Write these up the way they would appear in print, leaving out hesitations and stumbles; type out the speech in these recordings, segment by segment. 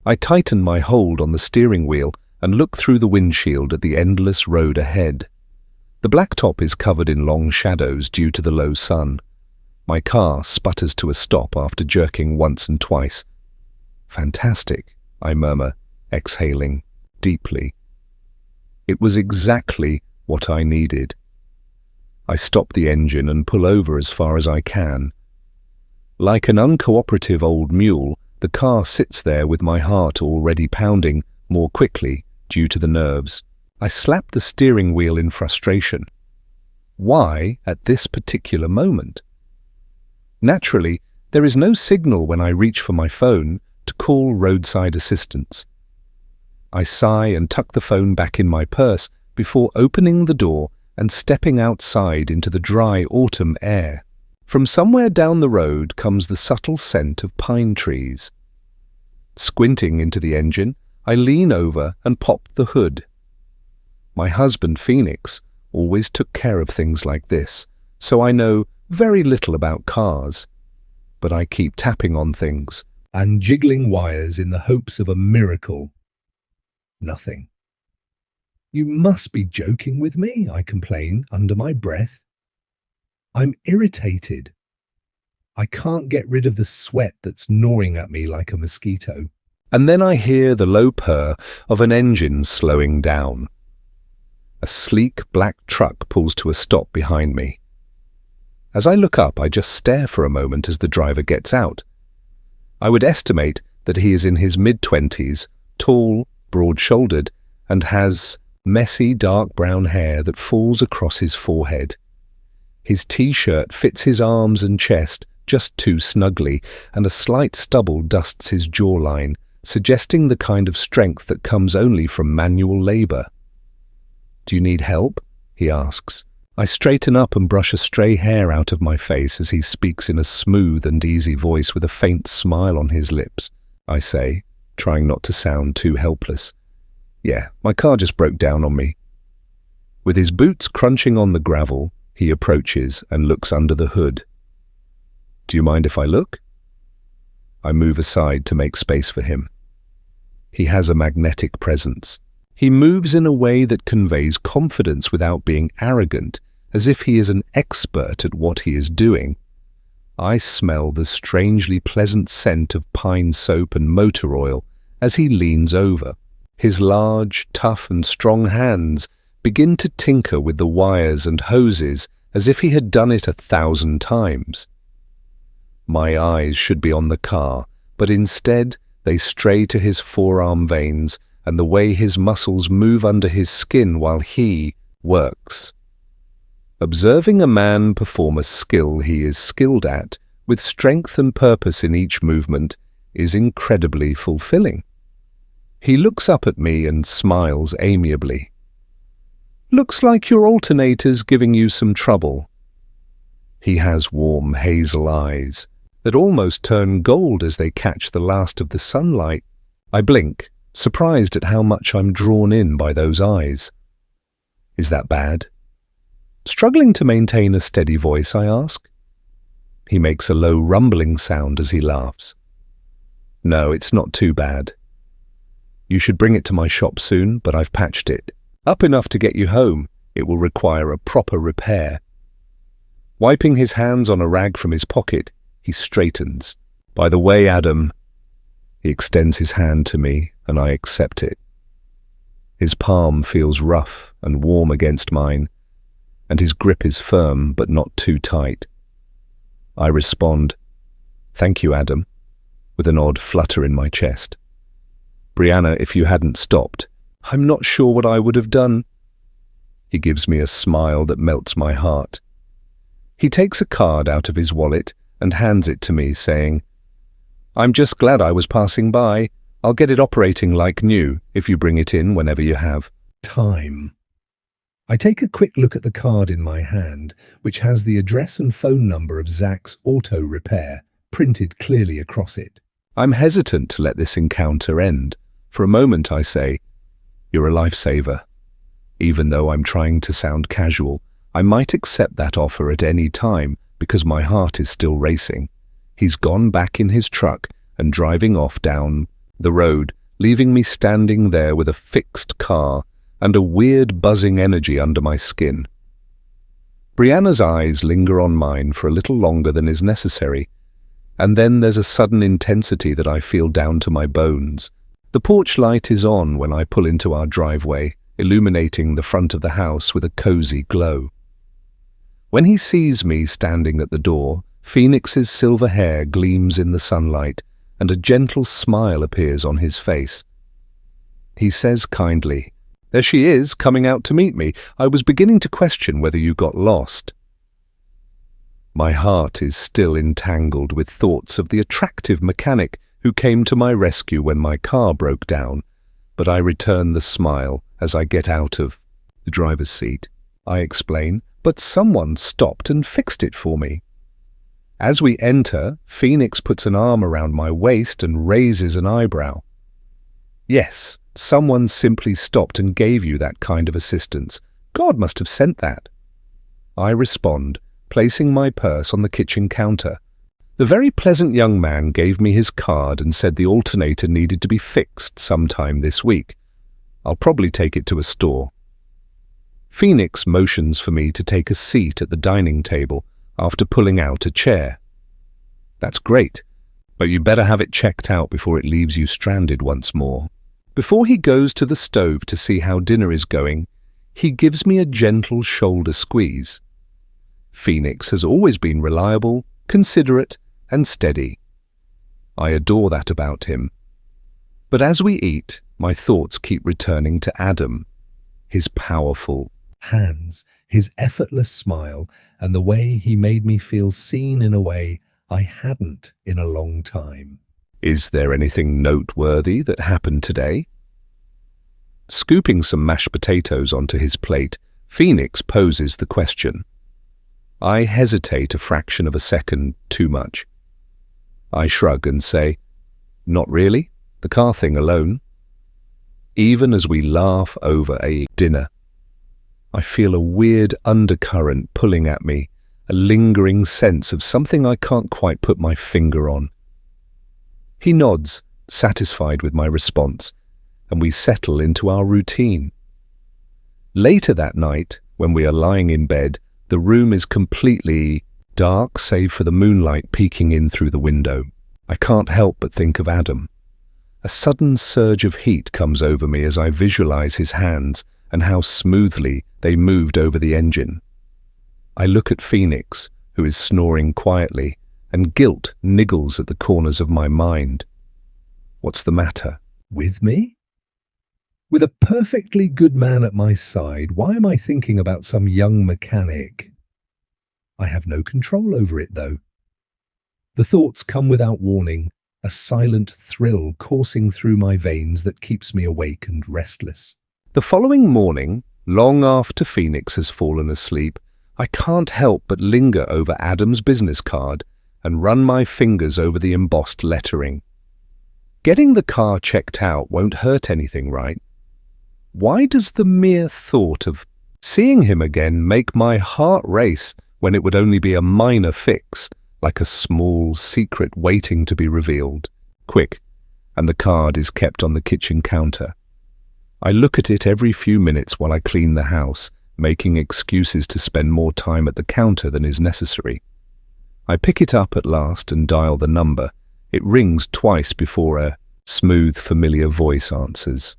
I tighten my hold on the steering wheel and look through the windshield at the endless road ahead. The blacktop is covered in long shadows due to the low sun. My car sputters to a stop after jerking once and twice. Fantastic, I murmur, exhaling deeply. It was exactly what I needed. I stop the engine and pull over as far as I can. Like an uncooperative old mule, the car sits there with my heart already pounding more quickly due to the nerves. I slap the steering wheel in frustration. Why at this particular moment? Naturally, there is no signal when I reach for my phone to call roadside assistance. I sigh and tuck the phone back in my purse before opening the door and stepping outside into the dry autumn air. From somewhere down the road comes the subtle scent of pine trees. Squinting into the engine, I lean over and pop the hood. My husband, Phoenix, always took care of things like this, so I know very little about cars. But I keep tapping on things and jiggling wires in the hopes of a miracle. Nothing. "You must be joking with me," I complain under my breath. I'm irritated. I can't get rid of the sweat that's gnawing at me like a mosquito. And then I hear the low purr of an engine slowing down. A sleek black truck pulls to a stop behind me. As I look up, I just stare for a moment as the driver gets out. I would estimate that he is in his mid-20s, tall, broad-shouldered, and has messy dark brown hair that falls across his forehead. His t-shirt fits his arms and chest just too snugly, and a slight stubble dusts his jawline, suggesting the kind of strength that comes only from manual labor. "Do you need help?" he asks. I straighten up and brush a stray hair out of my face as he speaks in a smooth and easy voice with a faint smile on his lips. I say, trying not to sound too helpless. "Yeah, my car just broke down on me." With his boots crunching on the gravel, he approaches and looks under the hood. "Do you mind if I look?" I move aside to make space for him. He has a magnetic presence. He moves in a way that conveys confidence without being arrogant, as if he is an expert at what he is doing. I smell the strangely pleasant scent of pine soap and motor oil as he leans over. His large, tough and strong hands begin to tinker with the wires and hoses as if he had done it 1,000 times. My eyes should be on the car, but instead they stray to his forearm veins and the way his muscles move under his skin while he works. Observing a man perform a skill he is skilled at, with strength and purpose in each movement, is incredibly fulfilling. He looks up at me and smiles amiably. "Looks like your alternator's giving you some trouble." He has warm hazel eyes that almost turn gold as they catch the last of the sunlight. I blink, surprised at how much I'm drawn in by those eyes. "Is that bad?" Struggling to maintain a steady voice, I ask. He makes a low rumbling sound as he laughs. "No, it's not too bad. You should bring it to my shop soon, but I've patched it. Up enough to get you home. It will require a proper repair." Wiping his hands on a rag from his pocket, he straightens. "By the way, Adam," he extends his hand to me, and I accept it. His palm feels rough and warm against mine, and his grip is firm but not too tight. I respond, "Thank you, Adam," with an odd flutter in my chest. "Brianna, if you hadn't stopped, I'm not sure what I would have done." He gives me a smile that melts my heart. He takes a card out of his wallet and hands it to me, saying, "I'm just glad I was passing by. I'll get it operating like new if you bring it in whenever you have time." I take a quick look at the card in my hand, which has the address and phone number of Zach's Auto Repair printed clearly across it. I'm hesitant to let this encounter end. For a moment I say, "You're a lifesaver." Even though I'm trying to sound casual, I might accept that offer at any time because my heart is still racing. He's gone back in his truck and driving off down the road leaving me standing there with a fixed car and a weird buzzing energy under my skin. Brianna's eyes linger on mine for a little longer than is necessary, and then there's a sudden intensity that I feel down to my bones. The porch light is on when I pull into our driveway, illuminating the front of the house with a cozy glow. When he sees me standing at the door, Phoenix's silver hair gleams in the sunlight, and a gentle smile appears on his face. He says kindly, "There she is, coming out to meet me. I was beginning to question whether you got lost." My heart is still entangled with thoughts of the attractive mechanic who came to my rescue when my car broke down, but I return the smile as I get out of the driver's seat. I explain, "But someone stopped and fixed it for me." As we enter, Phoenix puts an arm around my waist and raises an eyebrow. "Yes, someone simply stopped and gave you that kind of assistance. God must have sent that." I respond, placing my purse on the kitchen counter. The very pleasant young man gave me his card and said the alternator needed to be fixed sometime this week. I'll probably take it to a store. Phoenix motions for me to take a seat at the dining table after pulling out a chair. "That's great, but you better have it checked out before it leaves you stranded once more." Before he goes to the stove to see how dinner is going, he gives me a gentle shoulder squeeze. Phoenix has always been reliable, considerate, and steady. I adore that about him. But as we eat, my thoughts keep returning to Adam, his powerful hands, his effortless smile, and the way he made me feel seen in a way I hadn't in a long time. Is there anything noteworthy that happened today? Scooping some mashed potatoes onto his plate, Phoenix poses the question. I hesitate a fraction of a second too much. I shrug and say, "Not really, the car thing alone." Even as we laugh over a dinner, I feel a weird undercurrent pulling at me, a lingering sense of something I can't quite put my finger on. He nods, satisfied with my response, and we settle into our routine. Later that night, when we are lying in bed, the room is completely dark save for the moonlight peeking in through the window. I can't help but think of Adam. A sudden surge of heat comes over me as I visualize his hands and how smoothly they moved over the engine. I look at Phoenix, who is snoring quietly, and guilt niggles at the corners of my mind. What's the matter? With me? With a perfectly good man at my side, why am I thinking about some young mechanic? I have no control over it, though. The thoughts come without warning, a silent thrill coursing through my veins that keeps me awake and restless. The following morning, long after Phoenix has fallen asleep, I can't help but linger over Adam's business card and run my fingers over the embossed lettering. Getting the car checked out won't hurt anything, right? Why does the mere thought of seeing him again make my heart race when it would only be a minor fix, like a small secret waiting to be revealed? Quick, and the card is kept on the kitchen counter. I look at it every few minutes while I clean the house, making excuses to spend more time at the counter than is necessary. I pick it up at last and dial the number. It rings twice before a smooth, familiar voice answers.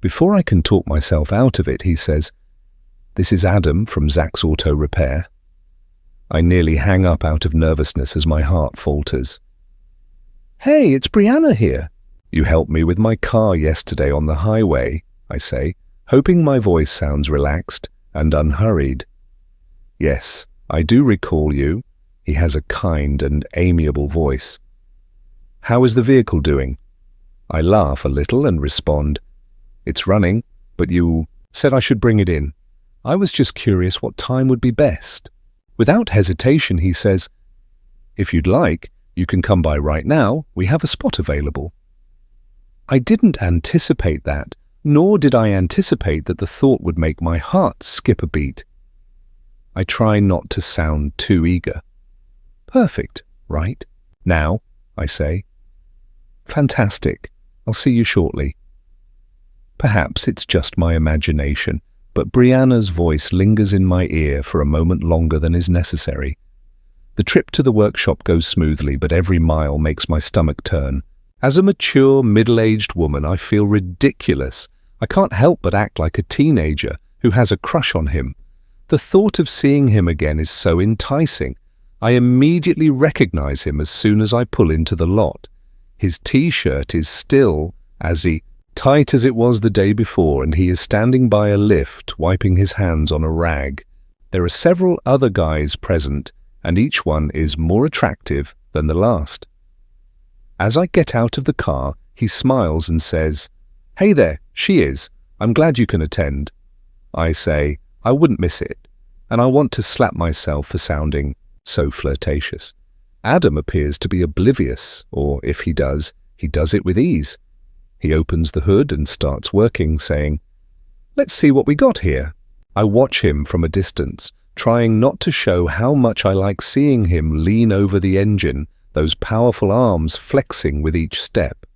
Before I can talk myself out of it, he says, "This is Adam from Zach's Auto Repair." I nearly hang up out of nervousness as my heart falters. "Hey, it's Brianna here. You helped me with my car yesterday on the highway," I say, hoping my voice sounds relaxed and unhurried. "Yes, I do recall you." He has a kind and amiable voice. "How is the vehicle doing?" I laugh a little and respond, "It's running, but you said I should bring it in. I was just curious what time would be best." Without hesitation, he says, "If you'd like, you can come by right now. We have a spot available." I didn't anticipate that, nor did I anticipate that the thought would make my heart skip a beat. I try not to sound too eager. "Perfect, right? Now," I say. "Fantastic. I'll see you shortly. Perhaps it's just my imagination, but Brianna's voice lingers in my ear for a moment longer than is necessary. The trip to the workshop goes smoothly, but every mile makes my stomach turn. As a mature, middle-aged woman, I feel ridiculous. I can't help but act like a teenager who has a crush on him. The thought of seeing him again is so enticing. I immediately recognize him as soon as I pull into the lot. His t-shirt is still, tight as it was the day before, and he is standing by a lift, wiping his hands on a rag. There are several other guys present, and each one is more attractive than the last. As I get out of the car, he smiles and says, "Hey there, she is. I'm glad you can attend." I say, I wouldn't miss it, and I want to slap myself for sounding so flirtatious. Adam appears to be oblivious, or if he does it with ease. He opens the hood and starts working, saying, "Let's see what we got here." I watch him from a distance, trying not to show how much I like seeing him lean over the engine, those powerful arms flexing with each step.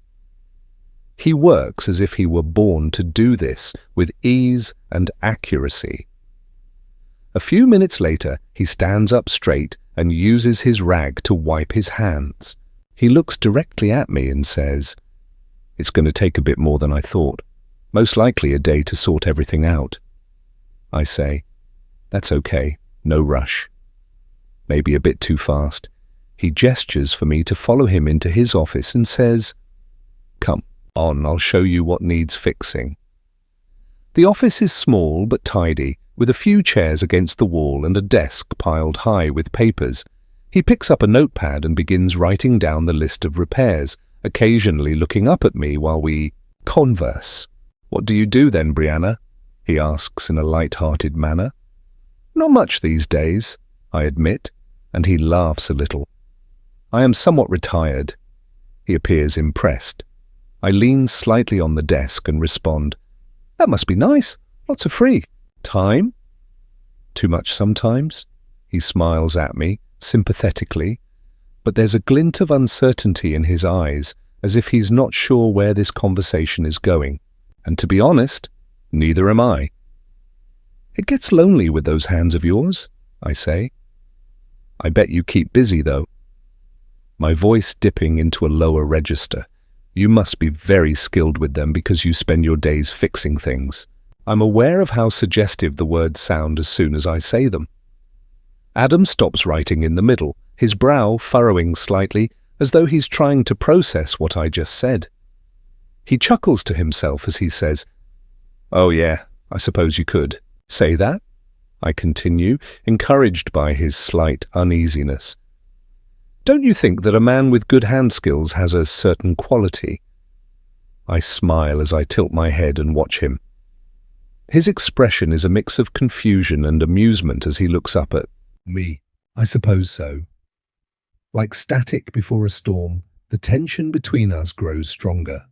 He works as if he were born to do this, with ease and accuracy. A few minutes later, he stands up straight and uses his rag to wipe his hands. He looks directly at me and says, "It's going to take a bit more than I thought. Most likely a day to sort everything out." I say, "That's okay, no rush." Maybe a bit too fast. He gestures for me to follow him into his office and says, "Come on, I'll show you what needs fixing." The office is small but tidy, with a few chairs against the wall and a desk piled high with papers. He picks up a notepad and begins writing down the list of repairs, occasionally looking up at me while we converse. "What do you do then, Brianna?" he asks in a light-hearted manner. "Not much these days," I admit, and he laughs a little. "I am somewhat retired." He appears impressed. I lean slightly on the desk and respond, "That must be nice. Lots of free time." "Too much sometimes?" He smiles at me, sympathetically, but there's a glint of uncertainty in his eyes, as if he's not sure where this conversation is going. And to be honest, neither am I. "It gets lonely with those hands of yours," I say. "I bet you keep busy, though." My voice dipping into a lower register. "You must be very skilled with them because you spend your days fixing things." I'm aware of how suggestive the words sound as soon as I say them. Adam stops writing in the middle, his brow furrowing slightly, as though he's trying to process what I just said. He chuckles to himself as he says, "Oh yeah, I suppose you could." "Say that?" I continue, encouraged by his slight uneasiness. "Don't you think that a man with good hand skills has a certain quality?" I smile as I tilt my head and watch him. His expression is a mix of confusion and amusement as he looks up at me. "I suppose so." Like static before a storm, the tension between us grows stronger.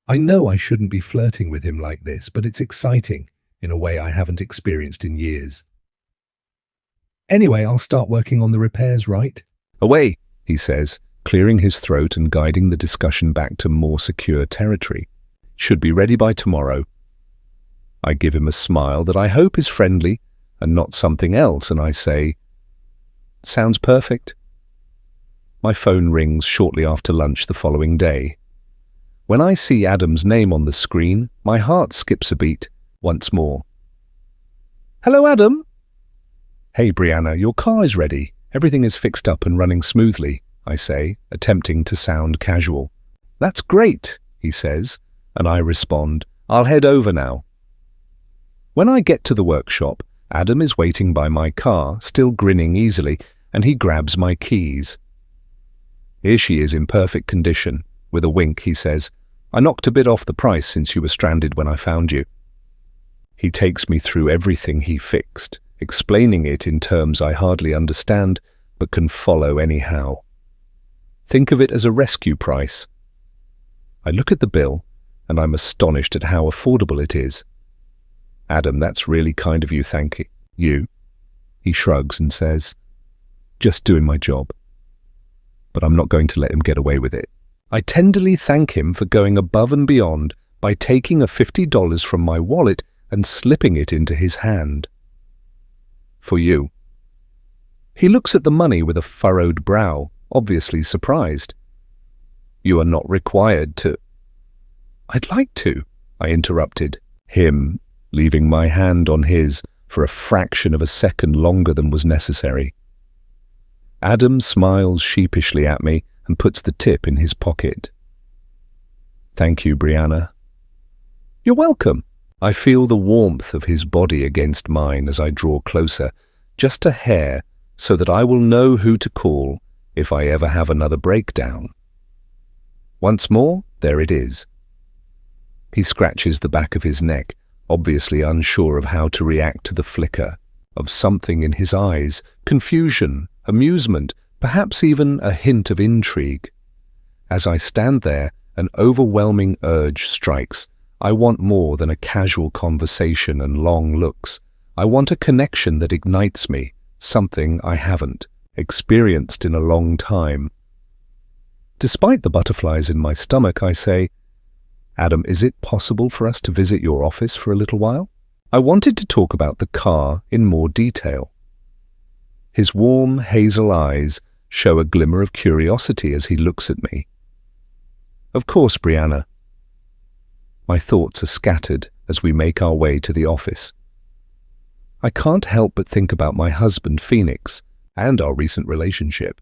I know I shouldn't be flirting with him like this, but it's exciting in a way I haven't experienced in years. "Anyway, I'll start working on the repairs, right?" "Away," he says, clearing his throat and guiding the discussion back to more secure territory. "Should be ready by tomorrow." I give him a smile that I hope is friendly and not something else, and I say, "Sounds perfect." My phone rings shortly after lunch the following day. When I see Adam's name on the screen, my heart skips a beat once more. "Hello, Adam." "Hey, Brianna, your car is ready. Everything is fixed up and running smoothly," I say, attempting to sound casual. "That's great," he says, and I respond, "I'll head over now." When I get to the workshop, Adam is waiting by my car, still grinning easily, and he grabs my keys. "Here she is in perfect condition." With a wink, he says, "I knocked a bit off the price since you were stranded when I found you." He takes me through everything he fixed, explaining it in terms I hardly understand, but can follow anyhow. Think of it as a rescue price. I look at the bill, and I'm astonished at how affordable it is. "Adam, that's really kind of you, thank you." He shrugs and says, "Just doing my job." But I'm not going to let him get away with it. I tenderly thank him for going above and beyond by taking a $50 from my wallet and slipping it into his hand. For you. He looks at the money with a furrowed brow, obviously surprised. You are not required to. I'd like to, I interrupted him, leaving my hand on his for a fraction of a second longer than was necessary. Adam smiles sheepishly at me and puts the tip in his pocket. Thank you, Brianna. You're welcome. I feel the warmth of his body against mine as I draw closer, just a hair, so that I will know who to call if I ever have another breakdown. Once more, there it is. He scratches the back of his neck, obviously unsure of how to react to the flicker of something in his eyes, confusion, amusement, perhaps even a hint of intrigue. As I stand there, an overwhelming urge strikes. I want more than a casual conversation and long looks. I want a connection that ignites me, something I haven't experienced in a long time. Despite the butterflies in my stomach, I say, Adam, is it possible for us to visit your office for a little while? I wanted to talk about the car in more detail. His warm, hazel eyes show a glimmer of curiosity as he looks at me. Of course, Brianna. My thoughts are scattered as we make our way to the office. I can't help but think about my husband, Phoenix, and our recent relationship.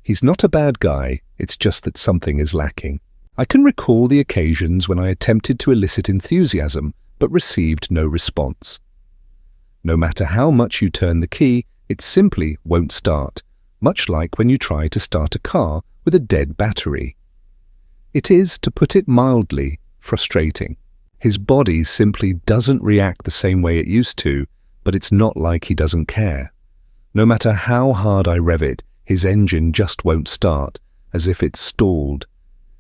He's not a bad guy, it's just that something is lacking. I can recall the occasions when I attempted to elicit enthusiasm but received no response. No matter how much you turn the key, it simply won't start, much like when you try to start a car with a dead battery. It is, to put it mildly, frustrating. His body simply doesn't react the same way it used to, but it's not like he doesn't care. No matter how hard I rev it, his engine just won't start, as if it's stalled.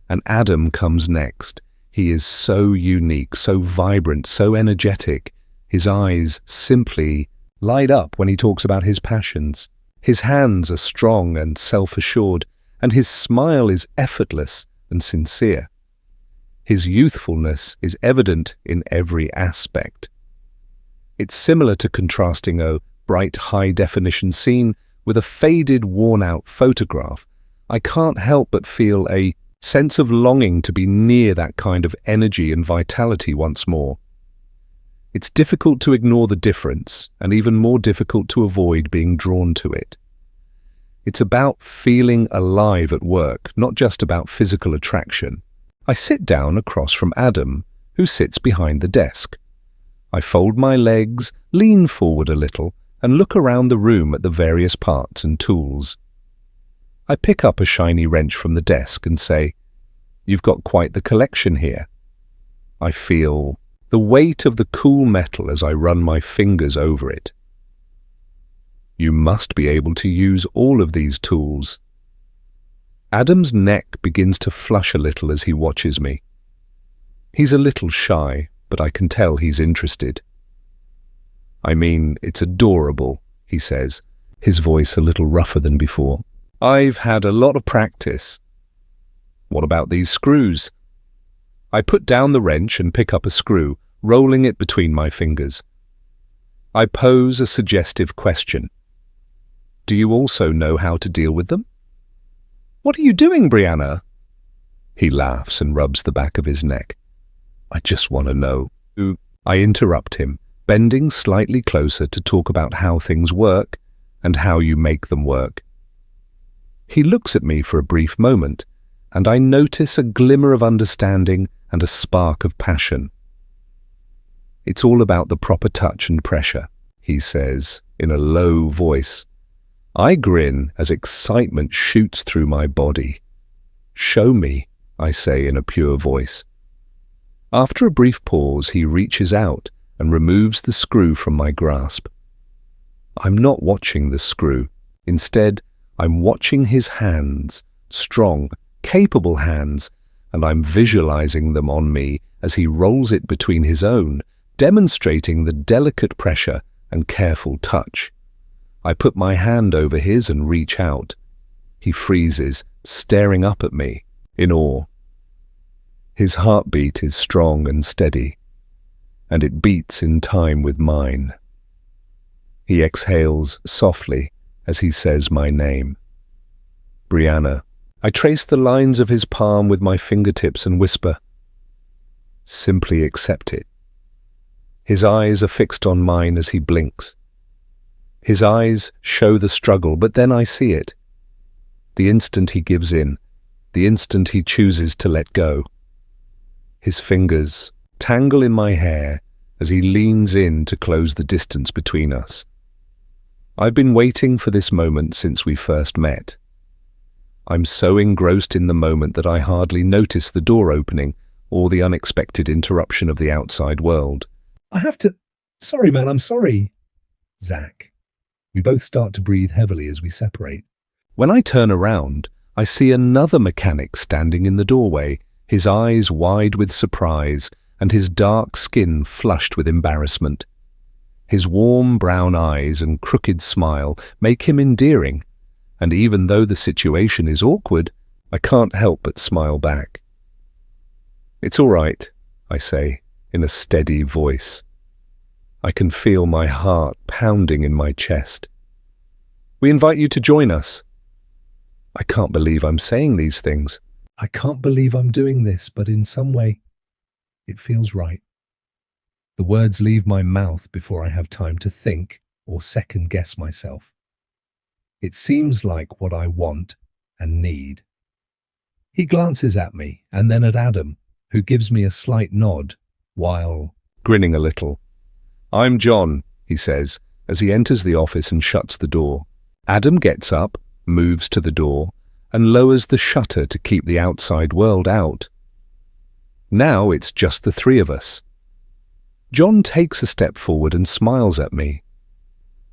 And Adam comes next. He is so unique, so vibrant, so energetic. His eyes simply light up when he talks about his passions. His hands are strong and self-assured, and his smile is effortless and sincere. His youthfulness is evident in every aspect. It's similar to contrasting a bright, high-definition scene with a faded, worn-out photograph. I can't help but feel a sense of longing to be near that kind of energy and vitality once more. It's difficult to ignore the difference, and even more difficult to avoid being drawn to it. It's about feeling alive at work, not just about physical attraction. I sit down across from Adam, who sits behind the desk. I fold my legs, lean forward a little, and look around the room at the various parts and tools. I pick up a shiny wrench from the desk and say, "You've got quite the collection here." I feel the weight of the cool metal as I run my fingers over it. You must be able to use all of these tools. Adam's neck begins to flush a little as he watches me. He's a little shy, but I can tell he's interested. I mean, it's adorable, he says, his voice a little rougher than before. I've had a lot of practice. What about these screws? I put down the wrench and pick up a screw, rolling it between my fingers. I pose a suggestive question. Do you also know how to deal with them? What are you doing, Brianna? He laughs and rubs the back of his neck. I just want to know. I interrupt him, bending slightly closer to talk about how things work and how you make them work. He looks at me for a brief moment, and I notice a glimmer of understanding and a spark of passion. It's all about the proper touch and pressure, he says in a low voice. I grin as excitement shoots through my body. Show me, I say in a pure voice. After a brief pause, he reaches out and removes the screw from my grasp. I'm not watching the screw. Instead, I'm watching his hands, strong, capable hands, and I'm visualizing them on me as he rolls it between his own, demonstrating the delicate pressure and careful touch. I put my hand over his and reach out. He freezes, staring up at me. in awe. His heartbeat is strong and steady, and it beats in time with mine. He exhales softly as he says my name. Brianna. I trace the lines of his palm with my fingertips and whisper, "Simply accept it." His eyes are fixed on mine as he blinks. His eyes show the struggle, but then I see it. The instant he gives in, the instant he chooses to let go. His fingers tangle in my hair as he leans in to close the distance between us. I've been waiting for this moment since we first met. I'm so engrossed in the moment that I hardly notice the door opening or the unexpected interruption of the outside world. Sorry, man, I'm sorry. Zach. We both start to breathe heavily as we separate. When I turn around, I see another mechanic standing in the doorway, his eyes wide with surprise and his dark skin flushed with embarrassment. His warm brown eyes and crooked smile make him endearing, and even though the situation is awkward, I can't help but smile back. "It's all right," I say, in a steady voice. I can feel my heart pounding in my chest. "We invite you to join us." I can't believe I'm saying these things. I can't believe I'm doing this, but in some way, it feels right. The words leave my mouth before I have time to think or second-guess myself. It seems like what I want and need. He glances at me and then at Adam, who gives me a slight nod while grinning a little. "I'm John," he says, as he enters the office and shuts the door. Adam gets up, moves to the door, and lowers the shutter to keep the outside world out. Now it's just the three of us. John takes a step forward and smiles at me.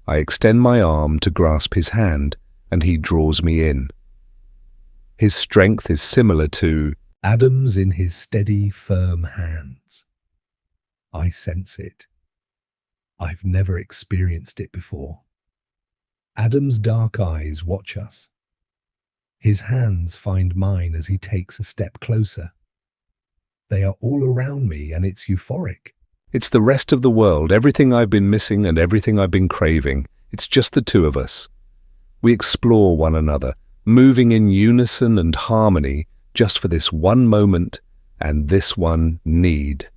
I extend my arm to grasp his hand, and he draws me in. His strength is similar to Adam's in his steady, firm hands. I sense it. I've never experienced it before. Adam's dark eyes watch us. His hands find mine as he takes a step closer. They are all around me, and it's euphoric. It's the rest of the world, everything I've been missing and everything I've been craving. It's just the two of us. We explore one another, moving in unison and harmony just for this one moment and this one need.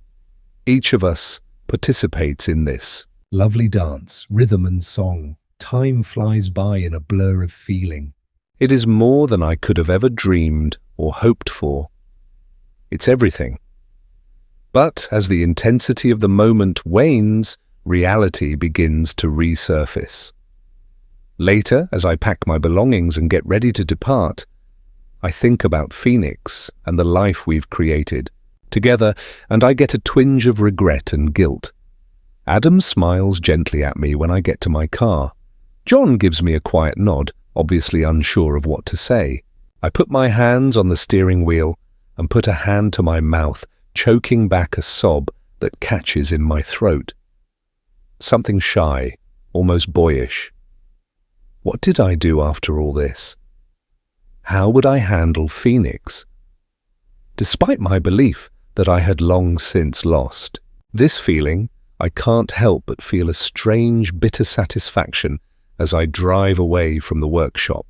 Each of us participates in this lovely dance, rhythm and song. Time flies by in a blur of feeling. It is more than I could have ever dreamed or hoped for. It's everything. But as the intensity of the moment wanes, reality begins to resurface. Later, as I pack my belongings and get ready to depart, I think about Phoenix and the life we've created together, and I get a twinge of regret and guilt. Adam smiles gently at me when I get to my car. John gives me a quiet nod, obviously unsure of what to say. I put my hands on the steering wheel and put a hand to my mouth, choking back a sob that catches in my throat. Something shy, almost boyish. What did I do after all this? How would I handle Phoenix? Despite my belief that I had long since lost this feeling, I can't help but feel a strange, bitter satisfaction as I drive away from the workshop.